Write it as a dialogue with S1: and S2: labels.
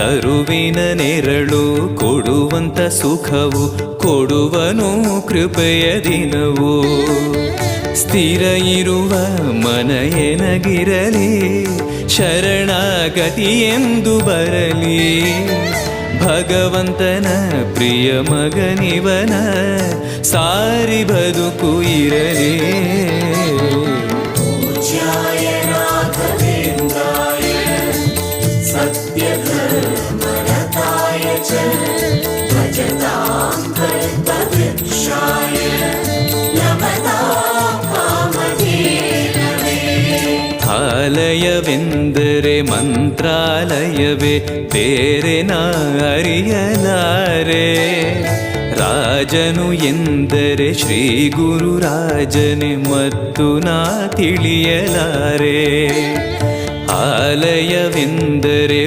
S1: ತರುವಿನ ನೆರಳು ಕೊಡುವಂತ ಸುಖವು ಕೊಡುವನು ಕೃಪೆಯ ದಿನವು. ಸ್ಥಿರ ಇರುವ ಮನ ಎನಗಿರಲಿ ಶರಣಾಗತಿ ಎಂದು ಬರಲಿ. ಭಗವಂತನ ಪ್ರಿಯ ಮಗನಿವನ ಸಾರಿ ಬದುಕು ಇರಲಿ. ಆಲಯವೆಂದರೆ ಮಂತ್ರಾಲಯವೇ ಬೇರೆ ನಾ ಅರಿಯಲಾರೆ. ರಾಜನು ಎಂದರೆ ಶ್ರೀ ಗುರುರಾಜನೇ ಮತ್ತು ನಾ ತಿಳಿಯಲಾರೆ. ಆಲಯವೆಂದರೆ